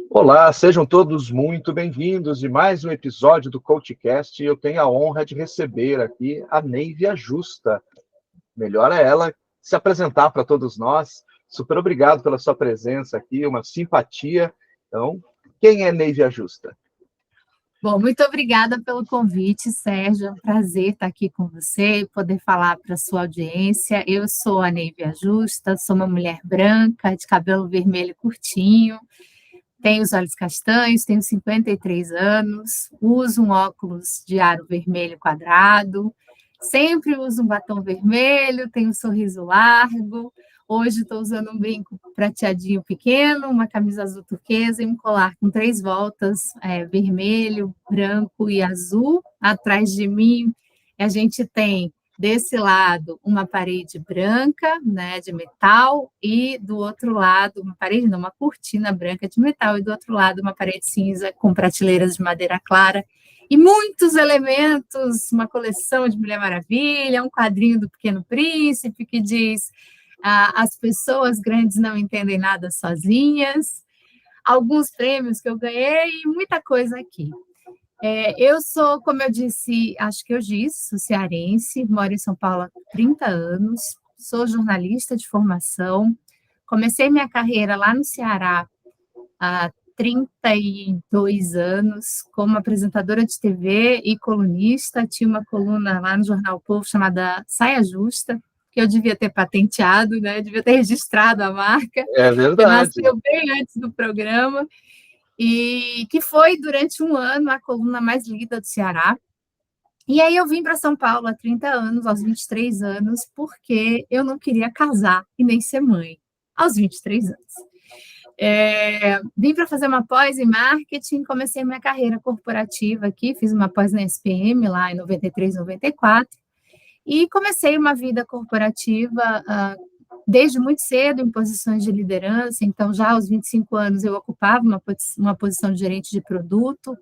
Olá, sejam todos muito bem-vindos de mais um episódio do CoachCast. Eu tenho a honra de receber aqui a Neivia Justa. Melhor é ela se apresentar para todos nós. Super obrigado pela sua presença aqui, uma simpatia. Então, quem é Neivia Justa? Bom, muito obrigada pelo convite, Sérgio. É um prazer estar aqui com você e poder falar para a sua audiência. Eu sou a Neivia Justa, sou uma mulher branca, de cabelo vermelho curtinho, tenho os olhos castanhos, tenho 53 anos, uso um óculos de aro vermelho quadrado, sempre uso um batom vermelho, tenho um sorriso largo. Hoje estou usando um brinco prateadinho pequeno, uma camisa azul turquesa e um colar com 3 voltas, vermelho, branco e azul. Atrás de mim, a gente tem, desse lado, uma parede branca, né, de metal, e do outro lado, uma cortina branca de metal, e do outro lado, uma parede cinza com prateleiras de madeira clara, e muitos elementos, uma coleção de Mulher Maravilha, um quadrinho do Pequeno Príncipe que diz: as pessoas grandes não entendem nada sozinhas, alguns prêmios que eu ganhei e muita coisa aqui. Eu sou, como eu disse, acho que eu disse, sou cearense, moro em São Paulo há 30 anos, sou jornalista de formação, comecei minha carreira lá no Ceará há 32 anos, como apresentadora de TV e colunista. Tinha uma coluna lá no Jornal Povo chamada Saia Justa, que eu devia ter patenteado, né? Devia ter registrado a marca. É verdade. Que nasceu bem antes do programa, e que foi, durante um ano, a coluna mais lida do Ceará. E aí eu vim para São Paulo há 30 anos, aos 23 anos, porque eu não queria casar e nem ser mãe, aos 23 anos. Vim para fazer uma pós em marketing, comecei minha carreira corporativa aqui, fiz uma pós na SPM lá em 93, 94, e comecei uma vida corporativa desde muito cedo em posições de liderança. Então, já aos 25 anos, eu ocupava uma posição de gerente de produto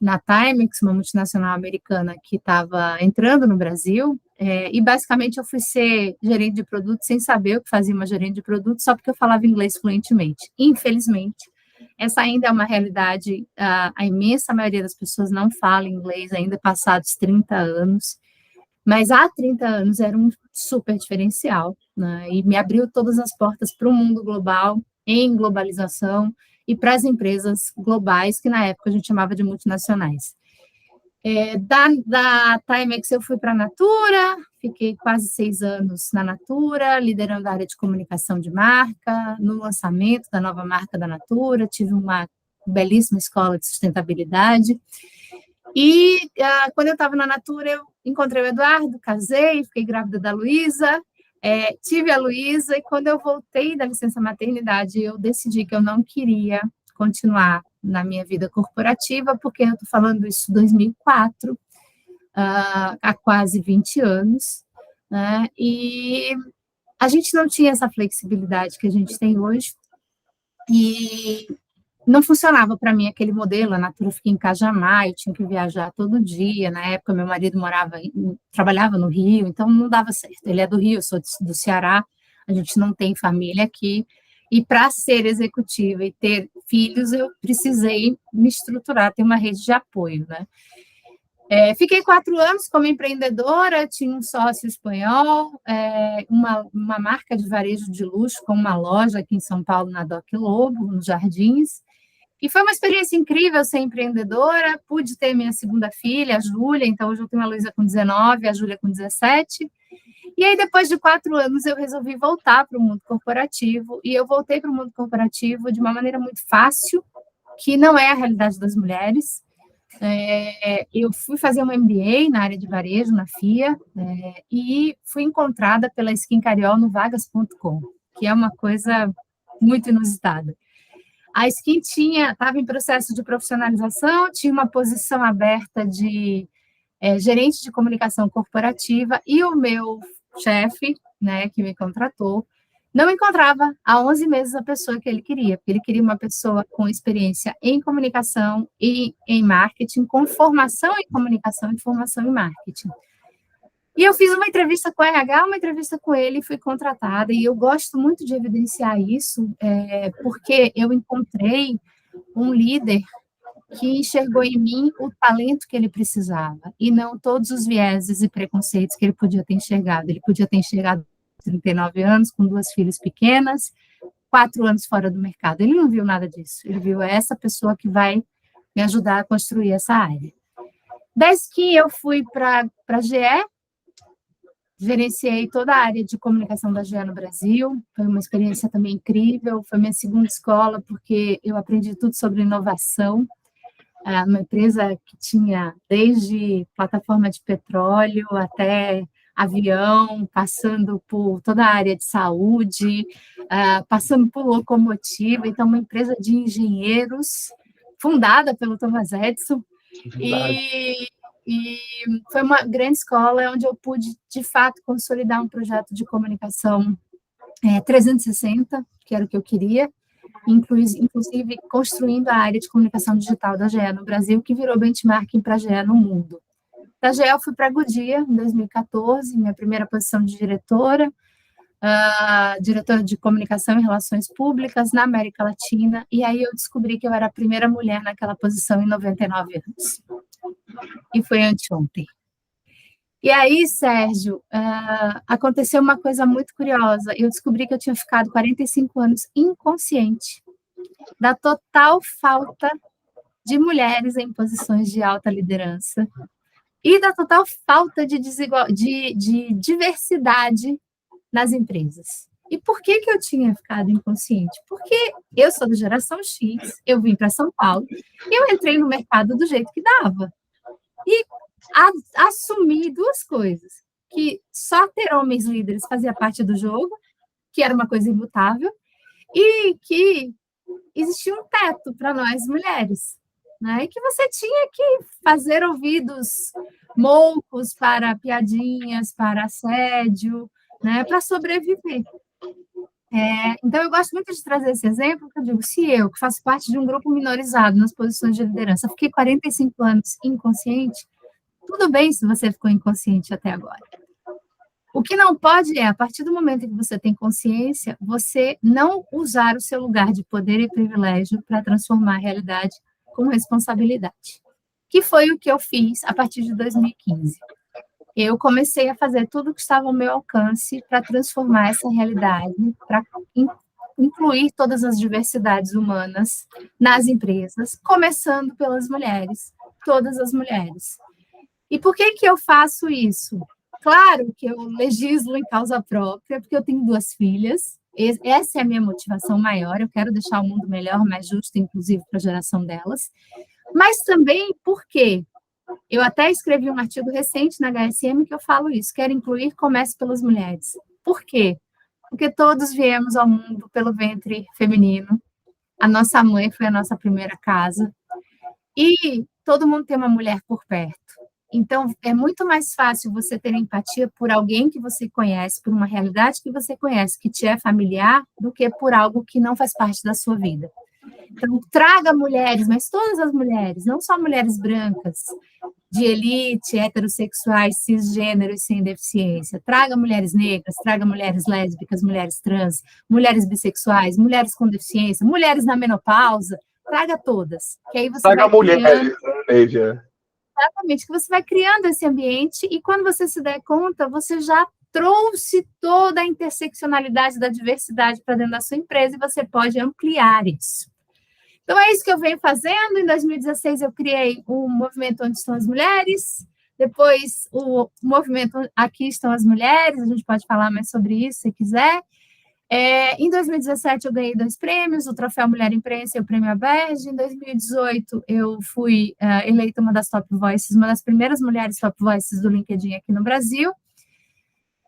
na Timex, uma multinacional americana que estava entrando no Brasil, e basicamente eu fui ser gerente de produto sem saber o que fazia uma gerente de produto, só porque eu falava inglês fluentemente. Infelizmente, essa ainda é uma realidade, a imensa maioria das pessoas não fala inglês ainda passados 30 anos, mas há 30 anos era um super diferencial, né? E me abriu todas as portas para o mundo global, em globalização, e para as empresas globais, que na época a gente chamava de multinacionais. Da Timex eu fui para a Natura, fiquei quase 6 anos na Natura, liderando a área de comunicação de marca, no lançamento da nova marca da Natura, tive uma belíssima escola de sustentabilidade. E quando eu estava na Natura, eu encontrei o Eduardo, casei, fiquei grávida da Luísa, tive a Luísa, e quando eu voltei da licença maternidade, eu decidi que eu não queria continuar na minha vida corporativa, porque eu estou falando isso em 2004, há quase 20 anos, né? E a gente não tinha essa flexibilidade que a gente tem hoje, e não funcionava para mim aquele modelo. A Natura fica em Cajamar, eu tinha que viajar todo dia. Na época, meu marido trabalhava no Rio, então não dava certo. Ele é do Rio, eu sou do Ceará, a gente não tem família aqui. E para ser executiva e ter filhos, eu precisei me estruturar, ter uma rede de apoio, né? Fiquei 4 anos como empreendedora, tinha um sócio espanhol, uma marca de varejo de luxo, com uma loja aqui em São Paulo, na Doc Lobo, nos Jardins. E foi uma experiência incrível ser empreendedora. Pude ter minha segunda filha, a Júlia. Então, hoje eu tenho a Luísa com 19, a Júlia com 17. E aí, depois de 4 anos, eu resolvi voltar para o mundo corporativo. E eu voltei para o mundo corporativo de uma maneira muito fácil, que não é a realidade das mulheres. Eu fui fazer um MBA na área de varejo, na FIA, e fui encontrada pela Skin Cariol no vagas.com, que é uma coisa muito inusitada. A Skin estava em processo de profissionalização, tinha uma posição aberta de gerente de comunicação corporativa, e o meu chefe, né, que me contratou, não encontrava há 11 meses a pessoa que ele queria, porque ele queria uma pessoa com experiência em comunicação e em marketing, com formação em comunicação e formação em marketing. E eu fiz uma entrevista com o RH, uma entrevista com ele, e fui contratada, e eu gosto muito de evidenciar isso, porque eu encontrei um líder que enxergou em mim o talento que ele precisava, e não todos os vieses e preconceitos que ele podia ter enxergado. Ele podia ter enxergado 39 anos, com 2 filhas pequenas, 4 anos fora do mercado. Ele não viu nada disso. Ele viu essa pessoa que vai me ajudar a construir essa área. Desde que eu fui para a GE, gerenciei toda a área de comunicação da GE no Brasil. Foi uma experiência também incrível. Foi minha segunda escola, porque eu aprendi tudo sobre inovação. Uma empresa que tinha desde plataforma de petróleo até avião, passando por toda a área de saúde, passando por locomotiva. Então, uma empresa de engenheiros, fundada pelo Thomas Edison. E foi uma grande escola onde eu pude, de fato, consolidar um projeto de comunicação 360, que era o que eu queria, inclusive construindo a área de comunicação digital da GE no Brasil, que virou benchmarking para a GE no mundo. Da GE eu fui para a Goodyear, em 2014, minha primeira posição de diretora de comunicação e relações públicas na América Latina, e aí eu descobri que eu era a primeira mulher naquela posição em 99 anos. E foi anteontem. E aí, Sérgio, aconteceu uma coisa muito curiosa. Eu descobri que eu tinha ficado 45 anos inconsciente da total falta de mulheres em posições de alta liderança e da total falta de diversidade nas empresas. E por que eu tinha ficado inconsciente? Porque eu sou da geração X, eu vim para São Paulo, e eu entrei no mercado do jeito que dava. E assumi 2 coisas, que só ter homens líderes fazia parte do jogo, que era uma coisa imutável, e que existia um teto para nós mulheres, né? E que você tinha que fazer ouvidos moucos para piadinhas, para assédio, né? Para sobreviver. Então, eu gosto muito de trazer esse exemplo, porque eu digo, se eu, que faço parte de um grupo minorizado nas posições de liderança, fiquei 45 anos inconsciente, tudo bem se você ficou inconsciente até agora. O que não pode a partir do momento em que você tem consciência, você não usar o seu lugar de poder e privilégio para transformar a realidade com responsabilidade. Que foi o que eu fiz a partir de 2015. Eu comecei a fazer tudo o que estava ao meu alcance para transformar essa realidade, para incluir todas as diversidades humanas nas empresas, começando pelas mulheres, todas as mulheres. E por que eu faço isso? Claro que eu legislo em causa própria, porque eu tenho 2 filhas, essa é a minha motivação maior, eu quero deixar o mundo melhor, mais justo, inclusive para a geração delas, mas também porque eu até escrevi um artigo recente na HSM que eu falo isso, quero incluir comércio pelas mulheres. Por quê? Porque todos viemos ao mundo pelo ventre feminino, a nossa mãe foi a nossa primeira casa, e todo mundo tem uma mulher por perto. Então, é muito mais fácil você ter empatia por alguém que você conhece, por uma realidade que você conhece, que te é familiar, do que por algo que não faz parte da sua vida. Então, traga mulheres, mas todas as mulheres, não só mulheres brancas, de elite, heterossexuais, cisgêneros sem deficiência. Traga mulheres negras, traga mulheres lésbicas, mulheres trans, mulheres bissexuais, mulheres com deficiência, mulheres na menopausa, traga todas. Que aí você traga vai mulheres, Nívia. Exatamente, que você vai criando esse ambiente e quando você se der conta, você já trouxe toda a interseccionalidade da diversidade para dentro da sua empresa e você pode ampliar isso. Então, é isso que eu venho fazendo. Em 2016, eu criei o movimento Onde Estão as Mulheres, depois o movimento Aqui Estão as Mulheres, a gente pode falar mais sobre isso se quiser. Em 2017, eu ganhei 2 prêmios, o Troféu Mulher Imprensa e o Prêmio Aberge. Em 2018, eu fui eleita uma das Top Voices, uma das primeiras mulheres Top Voices do LinkedIn aqui no Brasil.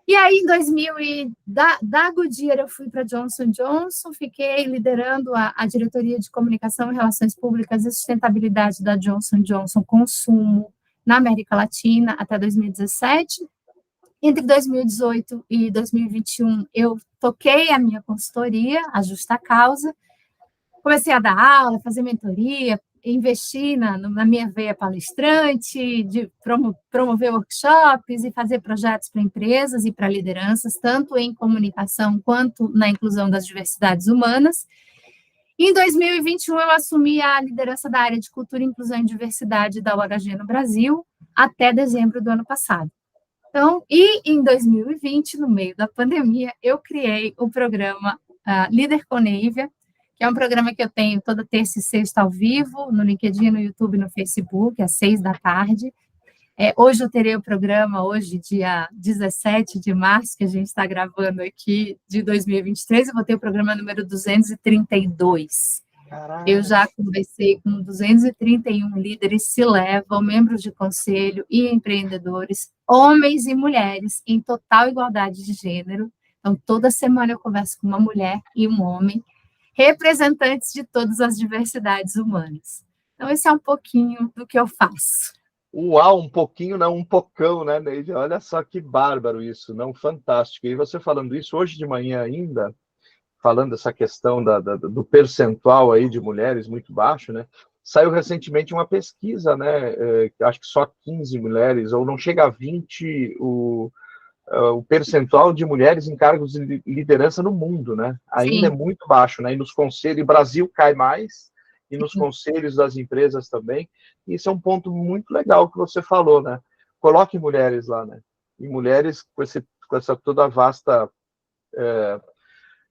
E aí, em 2000, da Goodyear, eu fui para Johnson & Johnson, fiquei liderando a diretoria de comunicação e relações públicas e sustentabilidade da Johnson & Johnson Consumo na América Latina até 2017. Entre 2018 e 2021, eu toquei a minha consultoria, a Justa Causa, comecei a dar aula, fazer mentoria, investi na minha veia palestrante, de promover workshops e fazer projetos para empresas e para lideranças, tanto em comunicação quanto na inclusão das diversidades humanas. Em 2021, eu assumi a liderança da área de Cultura, Inclusão e Diversidade da UHG no Brasil, até dezembro do ano passado. Então, e em 2020, no meio da pandemia, eu criei o programa Líder com Neivia, que é um programa que eu tenho toda terça e sexta ao vivo, no LinkedIn, no YouTube e no Facebook, às 6 da tarde. Hoje eu terei o programa, hoje, dia 17 de março, que a gente está gravando aqui, de 2023, eu vou ter o programa número 232. Caraca. Eu já conversei com 231 líderes C-level, membros de conselho e empreendedores, homens e mulheres, em total igualdade de gênero. Então, toda semana eu converso com uma mulher e um homem, representantes de todas as diversidades humanas. Então, esse é um pouquinho do que eu faço. Uau, um pouquinho, não, um pocão, né, Neide? Olha só que bárbaro isso, não? Fantástico. E você falando isso hoje de manhã ainda, falando dessa questão do percentual aí de mulheres muito baixo, né? Saiu recentemente uma pesquisa, né? Acho que só 15 mulheres, ou não chega a 20, o percentual de mulheres em cargos de liderança no mundo, né? Ainda Sim. É muito baixo, né? E nos conselhos, o Brasil cai mais, e nos conselhos das empresas também. E isso é um ponto muito legal que você falou, né? Coloque mulheres lá, né? E mulheres com essa toda vasta...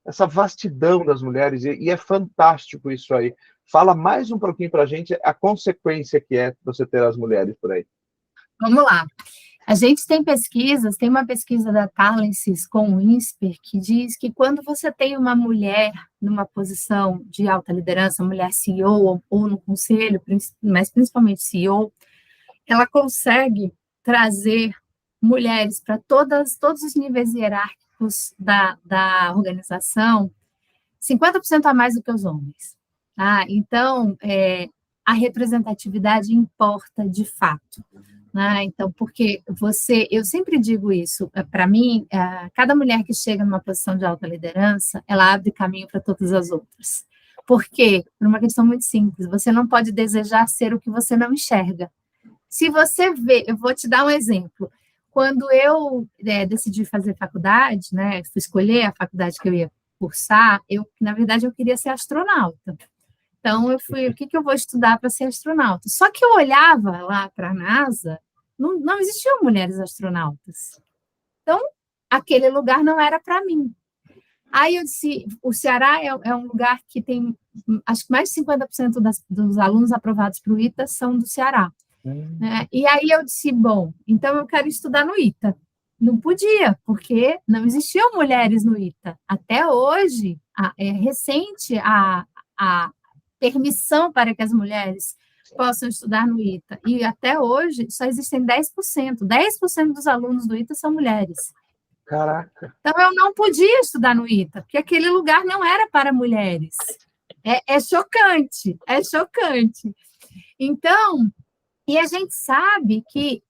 essa vastidão das mulheres, e é fantástico isso aí. Fala mais um pouquinho para a gente a consequência que é você ter as mulheres por aí. Vamos lá. A gente tem pesquisas, tem uma pesquisa da Talences com o INSPER que diz que quando você tem uma mulher numa posição de alta liderança, mulher CEO ou no conselho, mas principalmente CEO, ela consegue trazer mulheres para todos os níveis hierárquicos da organização, 50% a mais do que os homens. Então, a representatividade importa de fato. Então, porque eu sempre digo isso, para mim, cada mulher que chega numa posição de alta liderança, ela abre caminho para todas as outras. Por quê? Por uma questão muito simples, você não pode desejar ser o que você não enxerga. Se você vê, eu vou te dar um exemplo, quando eu decidi fazer faculdade, né, fui escolher a faculdade que eu ia cursar, na verdade, eu queria ser astronauta. Então, eu fui, o que eu vou estudar para ser astronauta? Só que eu olhava lá para a NASA, não existiam mulheres astronautas. Então, aquele lugar não era para mim. Aí eu disse, o Ceará é um lugar que tem, acho que mais de 50% dos alunos aprovados para o ITA são do Ceará. E aí eu disse, bom, então eu quero estudar no ITA. Não podia, porque não existiam mulheres no ITA. Até hoje, é recente a permissão para que as mulheres possam estudar no ITA. E até hoje, só existem 10%. 10% dos alunos do ITA são mulheres. Caraca! Então, eu não podia estudar no ITA, porque aquele lugar não era para mulheres. É chocante, é chocante. Então, e a gente sabe que,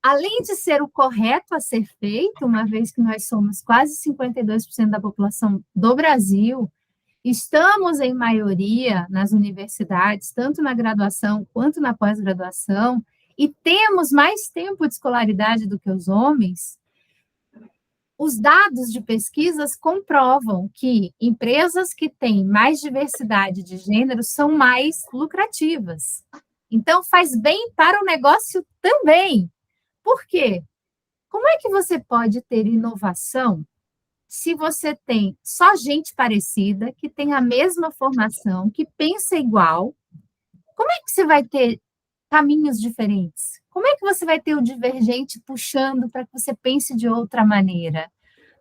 além de ser o correto a ser feito, uma vez que nós somos quase 52% da população do Brasil, estamos em maioria nas universidades, tanto na graduação quanto na pós-graduação, e temos mais tempo de escolaridade do que os homens, os dados de pesquisas comprovam que empresas que têm mais diversidade de gênero são mais lucrativas. Então, faz bem para o negócio também. Por quê? Como é que você pode ter inovação se você tem só gente parecida, que tem a mesma formação, que pensa igual? Como é que você vai ter caminhos diferentes? Como é que você vai ter o divergente puxando para que você pense de outra maneira?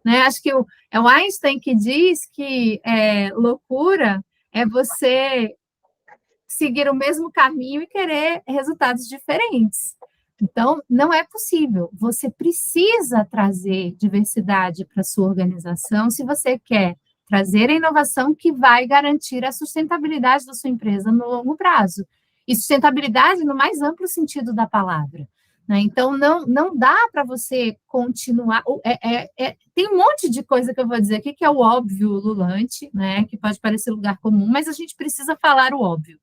Né? Acho que é o Einstein que diz que loucura é você seguir o mesmo caminho e querer resultados diferentes. Então, não é possível. Você precisa trazer diversidade para a sua organização se você quer trazer a inovação que vai garantir a sustentabilidade da sua empresa no longo prazo. E sustentabilidade no mais amplo sentido da palavra. Né? Então, não dá para você continuar... tem um monte de coisa que eu vou dizer aqui que é o óbvio ululante, né? Que pode parecer lugar comum, mas a gente precisa falar o óbvio.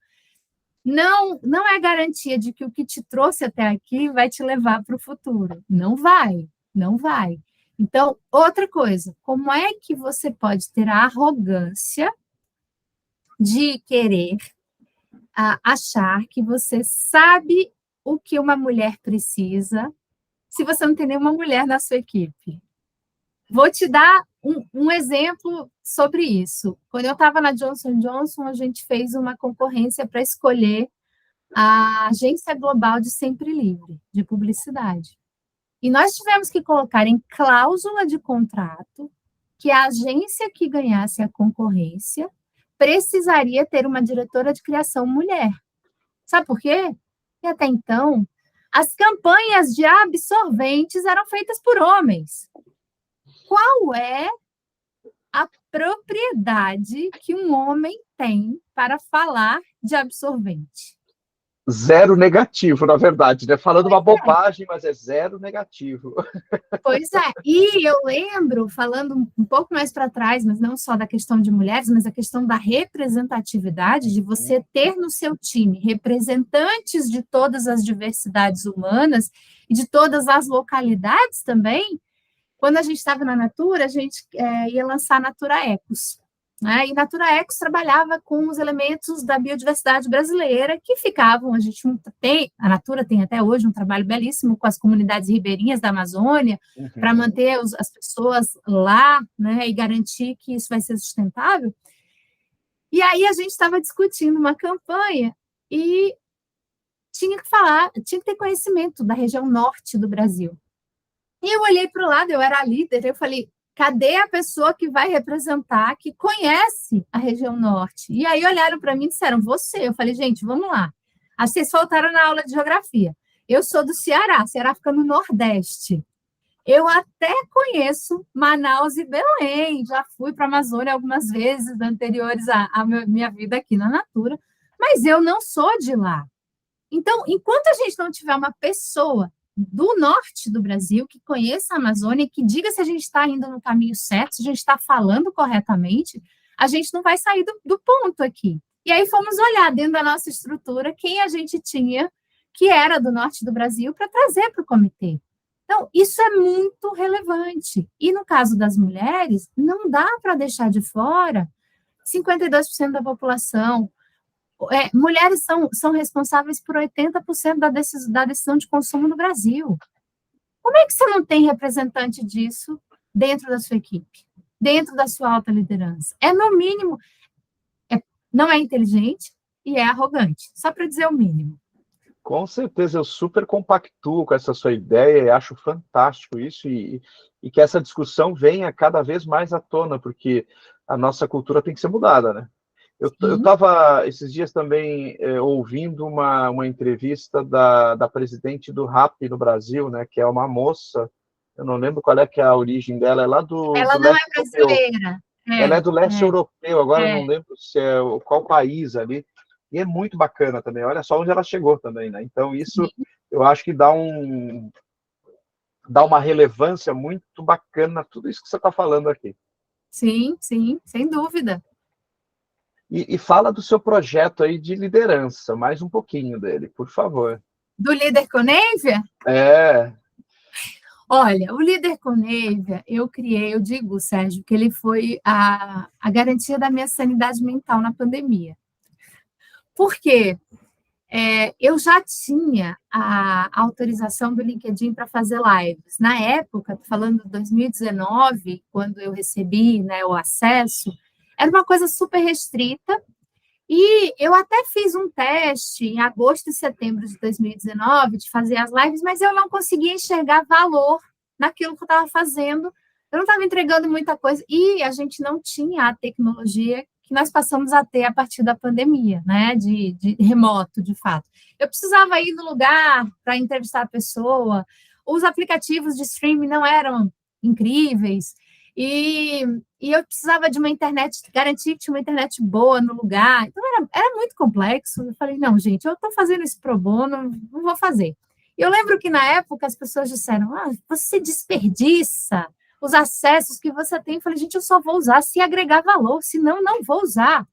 não é garantia de que o que te trouxe até aqui vai te levar para o futuro. Não vai, não vai. Então, outra coisa, como é que você pode ter a arrogância de querer achar que você sabe o que uma mulher precisa se você não tem nenhuma mulher na sua equipe? Vou te dar um exemplo sobre isso. Quando eu estava na Johnson & Johnson, a gente fez uma concorrência para escolher a agência global de Sempre Livre, de publicidade. E nós tivemos que colocar em cláusula de contrato que a agência que ganhasse a concorrência precisaria ter uma diretora de criação mulher. Sabe por quê? Porque até então, as campanhas de absorventes eram feitas por homens. Qual é a propriedade que um homem tem para falar de absorvente? Zero negativo, na verdade, né? Falando uma bobagem, mas é zero negativo. Pois é, e eu lembro, falando um pouco mais para trás, mas não só da questão de mulheres, mas a questão da representatividade, de você ter no seu time representantes de todas as diversidades humanas e de todas as localidades também. Quando a gente estava na Natura, a gente ia lançar a Natura Ecos, né? E Natura Ecos trabalhava com os elementos da biodiversidade brasileira que ficavam, a Natura tem até hoje um trabalho belíssimo com as comunidades ribeirinhas da Amazônia, para manter as pessoas lá, né, e garantir que isso vai ser sustentável. E aí a gente estava discutindo uma campanha e tinha que ter conhecimento da região norte do Brasil. E eu olhei para o lado, eu era a líder, eu falei, cadê a pessoa que vai representar, que conhece a região norte? E aí olharam para mim e disseram, você. Eu falei, gente, vamos lá. Aí vocês faltaram na aula de geografia. Eu sou do Ceará fica no Nordeste. Eu até conheço Manaus e Belém, já fui para a Amazônia algumas vezes, anteriores à minha vida aqui na Natura, mas eu não sou de lá. Então, enquanto a gente não tiver uma pessoa do norte do Brasil, que conheça a Amazônia e que diga se a gente está indo no caminho certo, se a gente está falando corretamente, a gente não vai sair do ponto aqui. E aí fomos olhar dentro da nossa estrutura quem a gente tinha que era do norte do Brasil para trazer para o comitê. Então, isso é muito relevante. E no caso das mulheres, não dá para deixar de fora 52% da população. Mulheres são responsáveis por 80% da decisão de consumo no Brasil. Como é que você não tem representante disso dentro da sua equipe, dentro da sua alta liderança? No mínimo, não é inteligente e é arrogante, só para dizer o mínimo. Com certeza, eu super compactuo com essa sua ideia e acho fantástico isso e que essa discussão venha cada vez mais à tona, porque a nossa cultura tem que ser mudada, né? Eu estava, esses dias também, ouvindo uma entrevista da presidente do RAP no Brasil, né, que é uma moça, eu não lembro qual é que é a origem dela, é lá Ela não é brasileira. Ela é do leste europeu, agora eu não lembro se é qual país ali, e é muito bacana também, olha só onde ela chegou também, né? Então isso, eu acho que dá uma relevância muito bacana a tudo isso que você está falando aqui. Sim, sim, sem dúvida. E fala do seu projeto aí de liderança, mais um pouquinho dele, por favor. Do Líder com Neivia? Olha, o Líder com Neivia, eu digo, Sérgio, que ele foi a garantia da minha sanidade mental na pandemia. Por quê? Eu já tinha a autorização do LinkedIn para fazer lives. Na época, falando de 2019, quando eu recebi, né, o acesso, era uma coisa super restrita, e eu até fiz um teste em agosto e setembro de 2019 de fazer as lives, mas eu não conseguia enxergar valor naquilo que eu estava fazendo, eu não estava entregando muita coisa, e a gente não tinha a tecnologia que nós passamos a ter a partir da pandemia, né, de remoto, de fato. Eu precisava ir no lugar para entrevistar a pessoa, os aplicativos de streaming não eram incríveis, e eu precisava de uma internet, garantir que tinha uma internet boa no lugar, então era muito complexo. Eu falei, não, gente, eu estou fazendo isso pro bono, não vou fazer. E eu lembro que na época as pessoas disseram, você desperdiça os acessos que você tem. Eu falei, gente, eu só vou usar se agregar valor, senão não vou usar.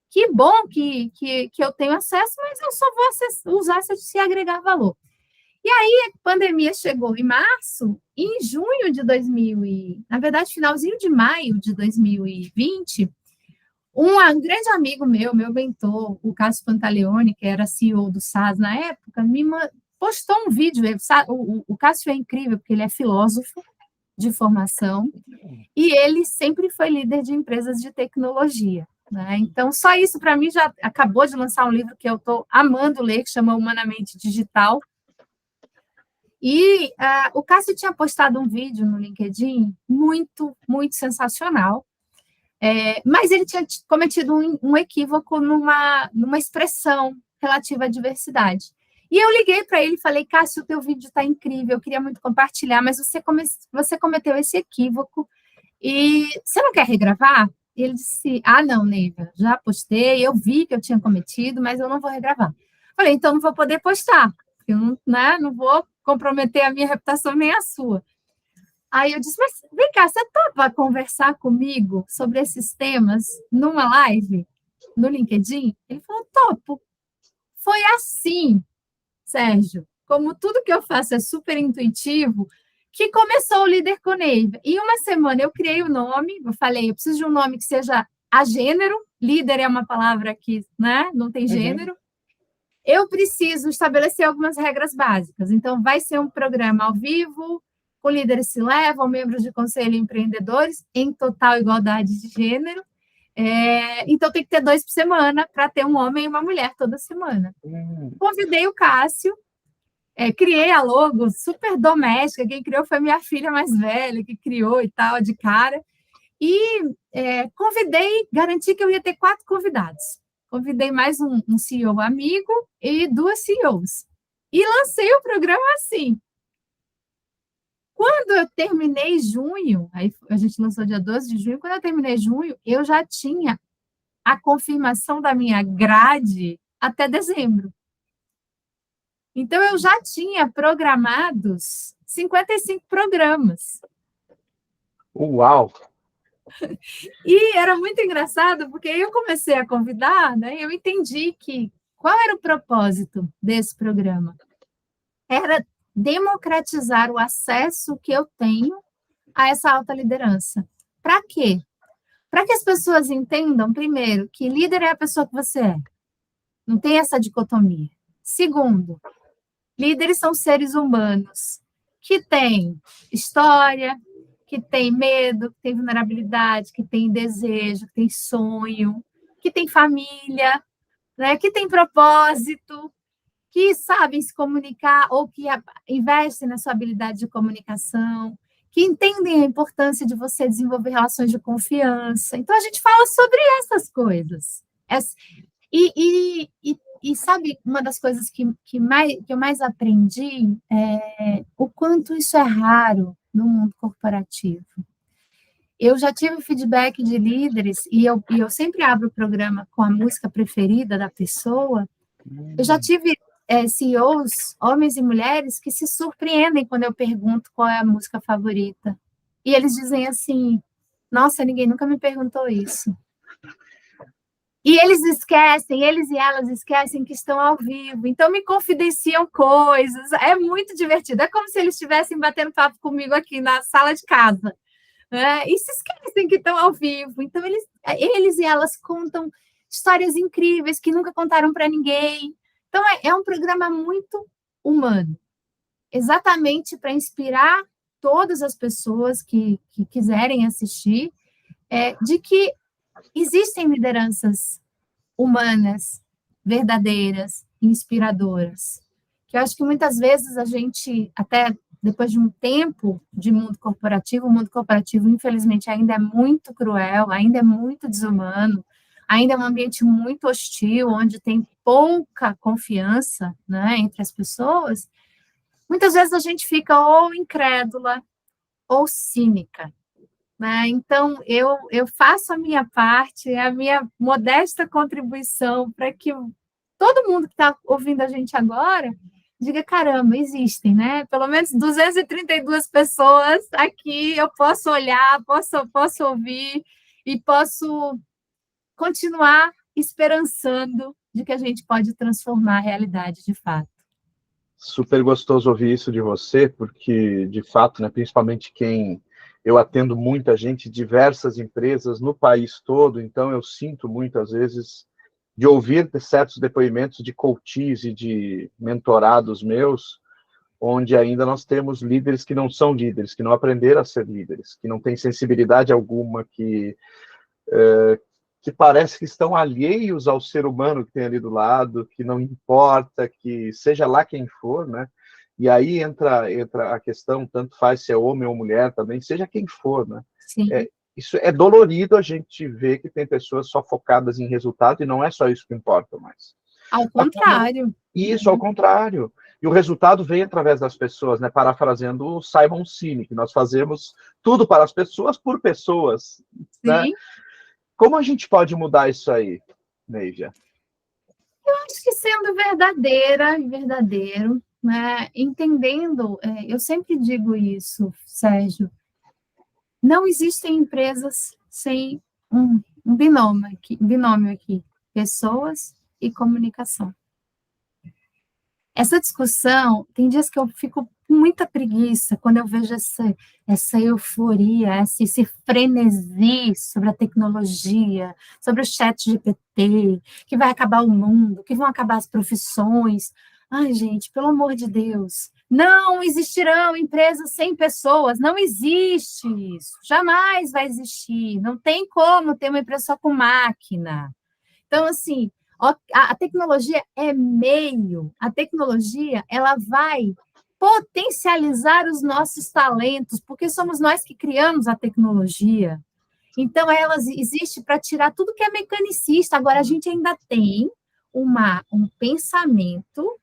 que bom que eu tenho acesso, mas eu só vou usar se agregar valor. E aí, a pandemia chegou em março, e em junho de na verdade, finalzinho de maio de 2020, um grande amigo meu mentor, o Cássio Pantaleone, que era CEO do SAS na época, postou um vídeo. O Cássio é incrível, porque ele é filósofo de formação, e ele sempre foi líder de empresas de tecnologia, né? Então, só isso, para mim, já acabou de lançar um livro que eu estou amando ler, que chama Humanamente Digital. E o Cássio tinha postado um vídeo no LinkedIn muito, muito sensacional, mas ele tinha cometido um equívoco numa expressão relativa à diversidade. E eu liguei para ele e falei, Cássio, o teu vídeo está incrível, eu queria muito compartilhar, mas você cometeu esse equívoco e você não quer regravar? E ele disse, não, Neiva, já postei, eu vi que eu tinha cometido, mas eu não vou regravar. Falei, então não vou poder postar, porque eu não vou comprometer a minha reputação nem a sua. Aí eu disse, mas vem cá, você topa conversar comigo sobre esses temas numa live no LinkedIn? Ele falou, topo. Foi assim, Sérgio, como tudo que eu faço é super intuitivo, que começou o Líder com Neiva. Em uma semana eu criei o nome, eu falei, eu preciso de um nome que seja a gênero, líder é uma palavra que, né, não tem gênero. Eu preciso estabelecer algumas regras básicas. Então, vai ser um programa ao vivo, com líderes se levam, membros de conselho e empreendedores, em total igualdade de gênero. Então, tem que ter 2 por semana para ter um homem e uma mulher toda semana. Convidei o Cássio, criei a logo super doméstica, quem criou foi minha filha mais velha, que criou e tal, de cara. E garanti que eu ia ter 4 convidados. Convidei mais um CEO amigo e 2 CEOs. E lancei o programa assim. Quando eu terminei junho, aí a gente lançou dia 12 de junho, quando eu terminei junho, eu já tinha a confirmação da minha grade até dezembro. Então, eu já tinha programados 55 programas. Uau! E era muito engraçado, porque eu comecei a convidar, né? Eu entendi qual era o propósito desse programa. Era democratizar o acesso que eu tenho a essa alta liderança. Para quê? Para que as pessoas entendam, primeiro, que líder é a pessoa que você é. Não tem essa dicotomia. Segundo, líderes são seres humanos que têm história, que têm medo, que têm vulnerabilidade, que têm desejo, que têm sonho, que têm família, né, que têm propósito, que sabem se comunicar ou que investem na sua habilidade de comunicação, que entendem a importância de você desenvolver relações de confiança. Então, a gente fala sobre essas coisas. E sabe, uma das coisas que eu mais aprendi é o quanto isso é raro no mundo corporativo. Eu já tive feedback de líderes, e eu sempre abro o programa com a música preferida da pessoa. Eu já tive CEOs, homens e mulheres, que se surpreendem quando eu pergunto qual é a música favorita. E eles dizem assim, nossa, ninguém nunca me perguntou isso. E eles e elas esquecem que estão ao vivo, então me confidenciam coisas, é muito divertido, é como se eles estivessem batendo papo comigo aqui na sala de casa, né? E se esquecem que estão ao vivo, então eles e elas contam histórias incríveis que nunca contaram para ninguém, então é um programa muito humano, exatamente para inspirar todas as pessoas que quiserem assistir, de que existem lideranças humanas, verdadeiras, inspiradoras. Que eu acho que muitas vezes a gente, até depois de um tempo de mundo corporativo, o mundo corporativo, infelizmente, ainda é muito cruel, ainda é muito desumano, ainda é um ambiente muito hostil, onde tem pouca confiança, né, entre as pessoas. Muitas vezes a gente fica ou incrédula ou cínica. Então, eu faço a minha parte, a minha modesta contribuição para que todo mundo que está ouvindo a gente agora diga, caramba, existem, né? Pelo menos 232 pessoas aqui, eu posso olhar, posso ouvir e posso continuar esperançando de que a gente pode transformar a realidade de fato. Super gostoso ouvir isso de você, porque, de fato, né, principalmente eu atendo muita gente, diversas empresas no país todo, então eu sinto muitas vezes de ouvir certos depoimentos de coaches e de mentorados meus, onde ainda nós temos líderes que não são líderes, que não aprenderam a ser líderes, que não têm sensibilidade alguma, que parece que estão alheios ao ser humano que tem ali do lado, que não importa, que seja lá quem for, né? E aí entra a questão, tanto faz se é homem ou mulher também, seja quem for, né? Sim. Isso é dolorido a gente ver que tem pessoas só focadas em resultado, e não é só isso que importa mais. Ao contrário. Isso, ao contrário. E o resultado vem através das pessoas, né? Parafraseando o Simon Sinek, nós fazemos tudo para as pessoas, por pessoas. Sim. Né? Como a gente pode mudar isso aí, Neívia? Eu acho que sendo verdadeira e verdadeiro, né? Entendendo, eu sempre digo isso, Sérgio, não existem empresas sem um binômio aqui, pessoas e comunicação. Essa discussão, tem dias que eu fico com muita preguiça quando eu vejo essa euforia, esse frenesi sobre a tecnologia, sobre o chat GPT, que vai acabar o mundo, que vão acabar as profissões. Ai, gente, pelo amor de Deus, não existirão empresas sem pessoas, não existe isso, jamais vai existir, não tem como ter uma empresa só com máquina. Então, assim, a tecnologia é meio, a tecnologia, ela vai potencializar os nossos talentos, porque somos nós que criamos a tecnologia. Então, ela existe para tirar tudo que é mecanicista. Agora, a gente ainda tem um pensamento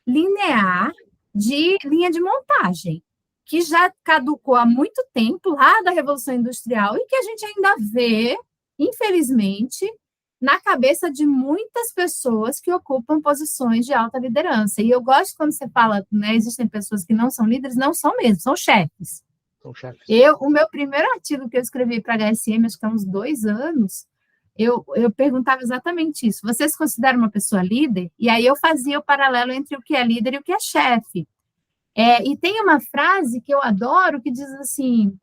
linear de linha de montagem, que já caducou há muito tempo, lá da Revolução Industrial, e que a gente ainda vê, infelizmente, na cabeça de muitas pessoas que ocupam posições de alta liderança. E eu gosto quando você fala, né, existem pessoas que não são líderes, não são mesmo, são chefes. São chefes. O meu primeiro artigo que eu escrevi para a HSM, acho que há uns 2 anos, eu perguntava exatamente isso. Você se considera uma pessoa líder? E aí eu fazia o paralelo entre o que é líder e o que é chefe. E tem uma frase que eu adoro que diz assim...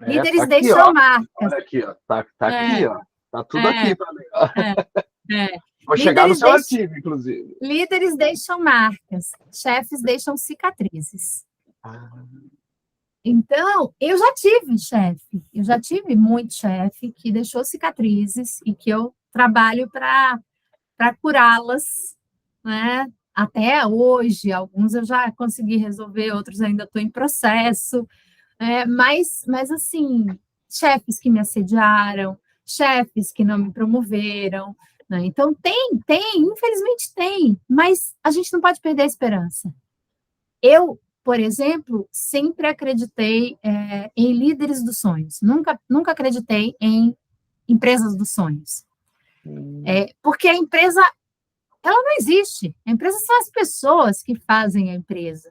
líderes tá aqui, deixam marcas. Olha aqui, ó. Tá aqui, ó. Tá tudo aqui para ler. Vou chegar no seu artigo, inclusive. Líderes deixam marcas, chefes deixam cicatrizes. Então, eu já tive muito chefe que deixou cicatrizes e que eu trabalho para curá-las, né? Até hoje, alguns eu já consegui resolver, outros ainda estou em processo. Mas, assim, chefes que me assediaram, chefes que não me promoveram, né? Então, infelizmente tem, mas a gente não pode perder a esperança. Eu, por exemplo, sempre acreditei em líderes dos sonhos, nunca acreditei em empresas dos sonhos. Porque a empresa, ela não existe, a empresa são as pessoas que fazem a empresa.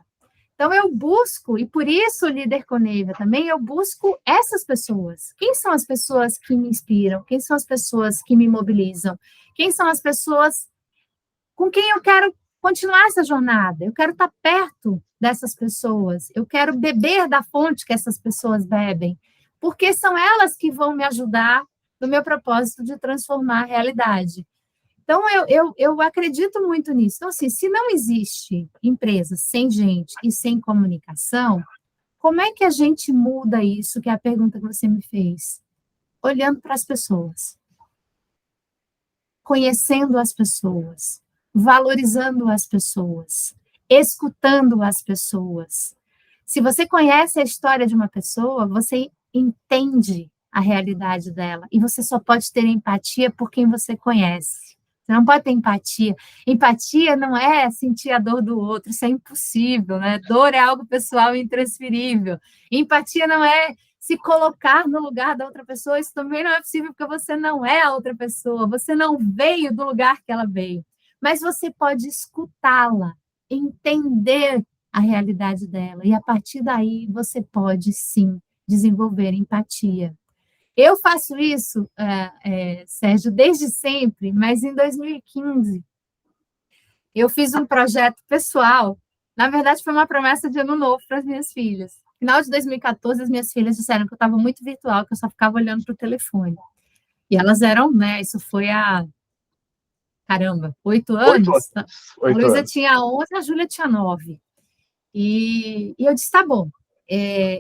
Então, eu busco, e por isso, Líder com Neívia também, eu busco essas pessoas. Quem são as pessoas que me inspiram? Quem são as pessoas que me mobilizam? Quem são as pessoas com quem eu quero continuar essa jornada? Eu quero estar perto dessas pessoas. Eu quero beber da fonte que essas pessoas bebem. Porque são elas que vão me ajudar no meu propósito de transformar a realidade. Então, eu acredito muito nisso. Então, assim, se não existe empresa sem gente e sem comunicação, como é que a gente muda isso, que é a pergunta que você me fez? Olhando para as pessoas. Conhecendo as pessoas. Valorizando as pessoas. Escutando as pessoas. Se você conhece a história de uma pessoa, você entende a realidade dela. E você só pode ter empatia por quem você conhece. Você não pode ter empatia. Empatia não é sentir a dor do outro, isso é impossível, né? Dor é algo pessoal e intransferível. Empatia não é se colocar no lugar da outra pessoa, isso também não é possível, porque você não é a outra pessoa, você não veio do lugar que ela veio. Mas você pode escutá-la, entender a realidade dela, e a partir daí você pode, sim, desenvolver empatia. Eu faço isso, Sérgio, desde sempre, mas em 2015 eu fiz um projeto pessoal. Na verdade, foi uma promessa de ano novo para as minhas filhas. No final de 2014, as minhas filhas disseram que eu estava muito virtual, que eu só ficava olhando para o telefone. E elas eram, né? Isso foi há, caramba, 8 8 anos. anos. A 8 Luísa anos. tinha 11, a Júlia tinha 9. E eu disse, tá bom.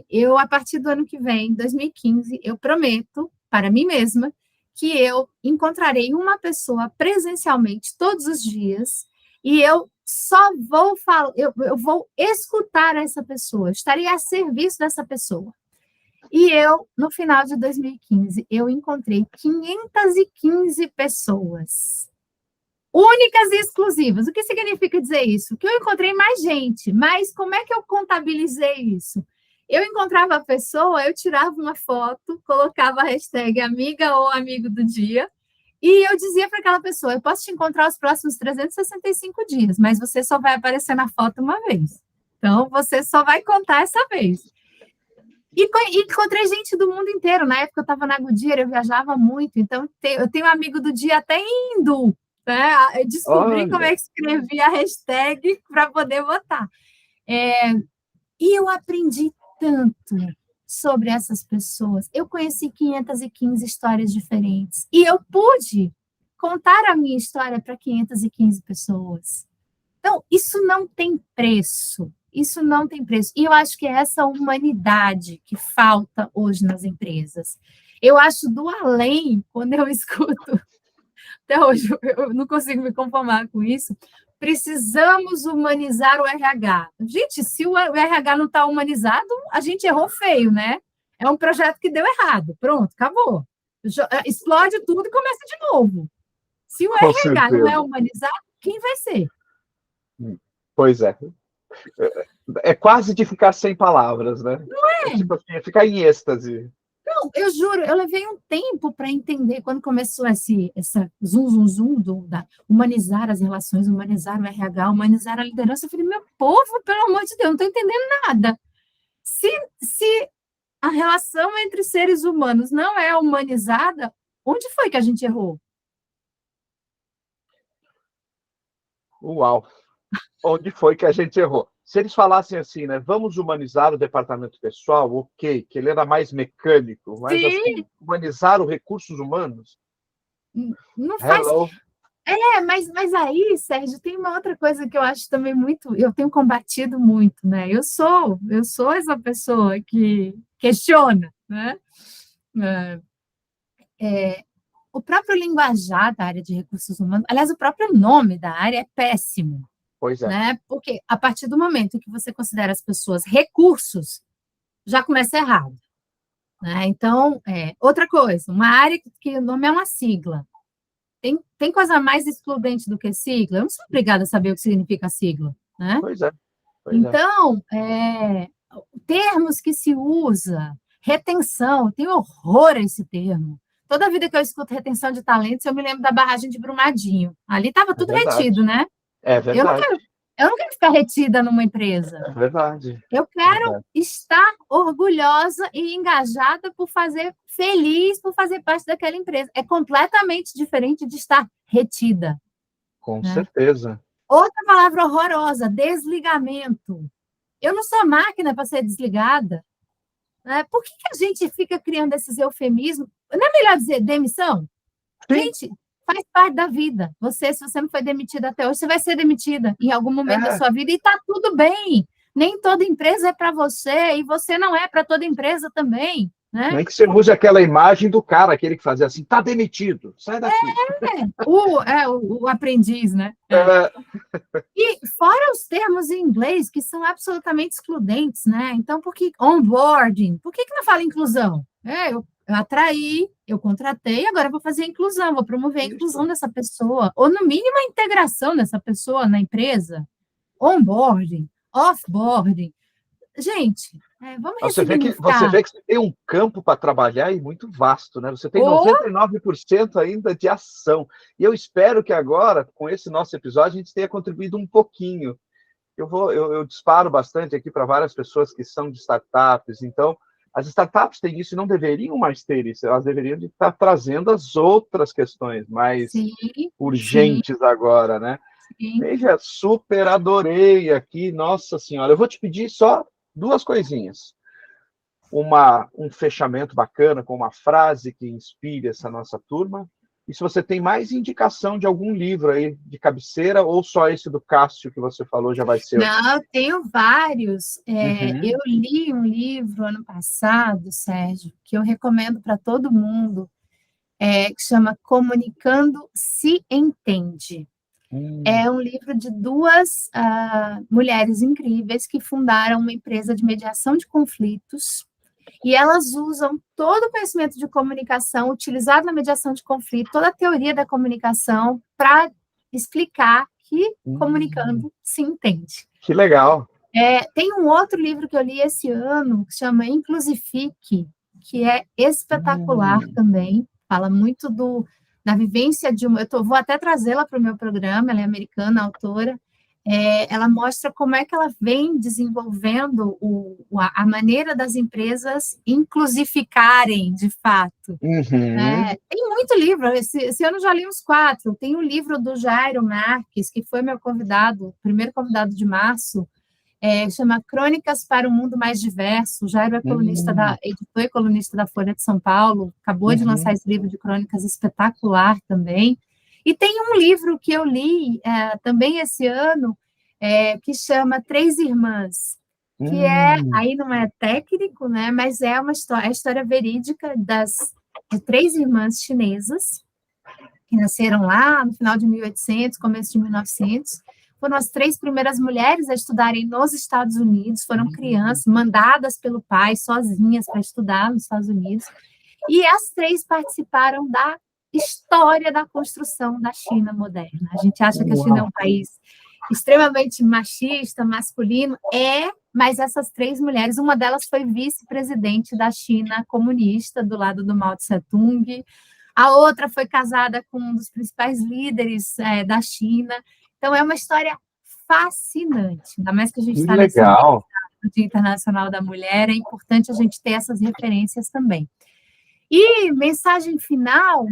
Eu, a partir do ano que vem, 2015, eu prometo para mim mesma que eu encontrarei uma pessoa presencialmente todos os dias e eu só vou falar, eu vou escutar essa pessoa, estarei a serviço dessa pessoa. E eu, no final de 2015, eu encontrei 515 pessoas únicas e exclusivas. O que significa dizer isso? Que eu encontrei mais gente, mas como é que eu contabilizei isso? Eu encontrava a pessoa, eu tirava uma foto, colocava a hashtag amiga ou amigo do dia, e eu dizia para aquela pessoa, eu posso te encontrar os próximos 365 dias, mas você só vai aparecer na foto uma vez. Então, você só vai contar essa vez. E encontrei gente do mundo inteiro. Na época eu estava na Goodyear, eu viajava muito, então eu tenho um amigo do dia até em hindu. Né? Eu descobri como é Olha, que escrevia a hashtag para poder votar. E eu aprendi tanto sobre essas pessoas. Eu conheci 515 histórias diferentes. E eu pude contar a minha história para 515 pessoas. Então, isso não tem preço. Isso não tem preço. E eu acho que é essa humanidade que falta hoje nas empresas. Eu acho do além, quando eu escuto, até hoje eu não consigo me conformar com isso, precisamos humanizar o RH. Gente, se o RH não está humanizado, a gente errou feio, né? É um projeto que deu errado. Pronto, acabou. Explode tudo e começa de novo. Se o com RH não é certeza. humanizado, quem vai ser? Pois é. É quase de ficar sem palavras, né? É tipo assim, é ficar em êxtase. Não, eu juro, eu levei um tempo para entender quando começou essa zum, da humanizar as relações, humanizar o RH, humanizar a liderança. Eu falei, meu povo, pelo amor de Deus, não estou entendendo nada. Se a relação entre seres humanos não é humanizada, onde foi que a gente errou? Uau! Onde foi que a gente errou? Se eles falassem assim, né? Vamos humanizar o departamento pessoal, ok, que ele era mais mecânico, mas assim, Sim, humanizar os recursos humanos? não faz. Hello? Mas aí, Sérgio, tem uma outra coisa que eu acho também muito, eu tenho combatido muito, né? Eu sou essa pessoa que questiona, né? O próprio linguajar da área de recursos humanos, aliás, o próprio nome da área é péssimo, Pois é. né? Porque a partir do momento que você considera as pessoas recursos, já começa errado, né? Então, outra coisa, uma área que o nome é uma sigla. Tem coisa mais excludente do que sigla? Eu não sou obrigada a saber o que significa sigla, né? Pois é. Pois é. Então, termos que se usa, retenção, eu tenho horror a esse termo. Toda vida que eu escuto retenção de talentos, eu me lembro da barragem de Brumadinho. Ali estava É tudo verdade. retido, né? É Eu não verdade. quero, eu não quero ficar retida numa empresa. É verdade. Eu É quero verdade. estar orgulhosa e engajada por fazer, feliz por fazer parte daquela empresa. É completamente diferente de estar retida, Com né? certeza. Outra palavra horrorosa, desligamento. Eu não sou máquina para ser desligada. Né? Por que a gente fica criando esses eufemismos? Não é melhor dizer demissão? Sim, Gente, faz parte da vida. Se você não foi demitida até hoje, você vai ser demitida em algum momento da é. sua vida e está tudo bem. Nem toda empresa é para você e você não é para toda empresa também. Né? Nem que você use aquela imagem do cara, aquele que fazia assim, tá demitido, sai daqui. O aprendiz, né? É, E fora os termos em inglês, que são absolutamente excludentes, né? Então, por que onboarding? Por que não fala inclusão? Eu atraí, eu contratei, agora eu vou fazer a inclusão, vou promover a inclusão isso. dessa pessoa, ou no mínimo a integração dessa pessoa na empresa. Onboarding, offboarding. Gente, vamos Você ressignificar. vê que você tem um campo para trabalhar e muito vasto, né? Você tem Ou 99% ainda de ação. E eu espero que agora, com esse nosso episódio, a gente tenha contribuído um pouquinho. Eu disparo bastante aqui para várias pessoas que são de startups, então as startups têm isso e não deveriam mais ter isso, elas deveriam estar trazendo as outras questões mais Sim, urgentes agora, né? sim. Veja, super adorei aqui, nossa senhora. Eu vou te pedir só duas coisinhas. Um fechamento bacana, com uma frase que inspire essa nossa turma. E se você tem mais indicação de algum livro aí de cabeceira, ou só esse do Cássio que você falou já vai ser. Não, eu tenho vários. Uhum. Eu li um livro ano passado, Sérgio, que eu recomendo para todo mundo, que chama Comunicando Se Entende. É um livro de duas mulheres incríveis que fundaram uma empresa de mediação de conflitos, e elas usam todo o conhecimento de comunicação utilizado na mediação de conflito, toda a teoria da comunicação, para explicar que comunicando se entende. Que legal. Tem um outro livro que eu li esse ano, que chama Inclusifique, que é espetacular também, fala muito da vivência de uma... vou até trazê-la para o meu programa, ela é americana, autora. Ela mostra como é que ela vem desenvolvendo a maneira das empresas inclusificarem, de fato. Tem muito livro, esse ano já li uns 4. Tem um livro do Jairo Marques, que foi meu convidado, primeiro convidado de março, chama Crônicas para um Mundo Mais Diverso. O Jairo é editor e colunista da Folha de São Paulo, acabou de lançar esse livro de crônicas espetacular também. E tem um livro que eu li também esse ano, que chama Três Irmãs, que aí não é técnico, né, mas é a história verídica de 3 irmãs chinesas, que nasceram lá no final de 1800, começo de 1900, foram as 3 primeiras mulheres a estudarem nos Estados Unidos, foram crianças mandadas pelo pai, sozinhas, para estudar nos Estados Unidos, e as 3 participaram da história da construção da China moderna. A gente acha que a China é um país extremamente machista, masculino, mas essas 3 mulheres, uma delas foi vice-presidente da China comunista, do lado do Mao Tse-tung, a outra foi casada com um dos principais líderes da China. Então, é uma história fascinante, ainda mais que a gente está nesse Dia Internacional da Mulher, é importante a gente ter essas referências também. E mensagem final,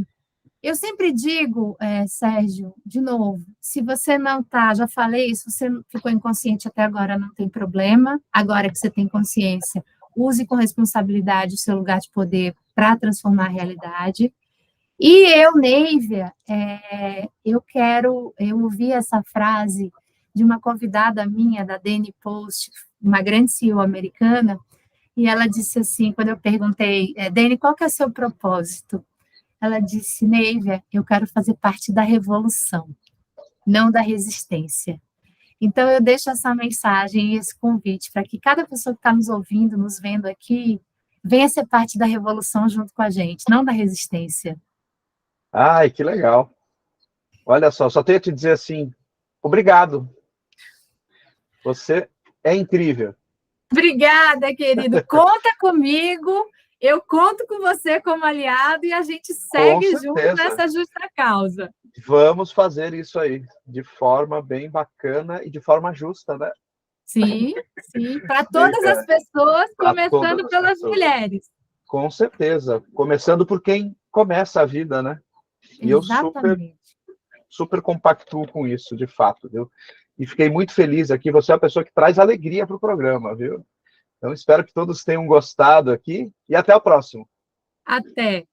eu sempre digo, Sérgio, de novo, se você não está, já falei, se você ficou inconsciente até agora, não tem problema, agora que você tem consciência, use com responsabilidade o seu lugar de poder para transformar a realidade. E eu, Neivia, eu ouvi essa frase de uma convidada minha, da Dani Post, uma grande CEO americana, e ela disse assim, quando eu perguntei, Dani, qual que é o seu propósito? Ela disse, Neivia, eu quero fazer parte da revolução, não da resistência. Então, eu deixo essa mensagem e esse convite para que cada pessoa que está nos ouvindo, nos vendo aqui, venha ser parte da revolução junto com a gente, não da resistência. Ai, que legal. Olha só tenho a te dizer assim, obrigado. Você é incrível. Obrigada, querido. Conta comigo, eu conto com você como aliado e a gente segue junto nessa justa causa. Vamos fazer isso aí, de forma bem bacana e de forma justa, né? Sim, para todas as pessoas, começando pelas mulheres. Com certeza, começando por quem começa a vida, né? E exatamente. eu super compactuo com isso, de fato, viu? E fiquei muito feliz aqui, você é uma pessoa que traz alegria para o programa, viu? Então, espero que todos tenham gostado aqui e até o próximo. Até.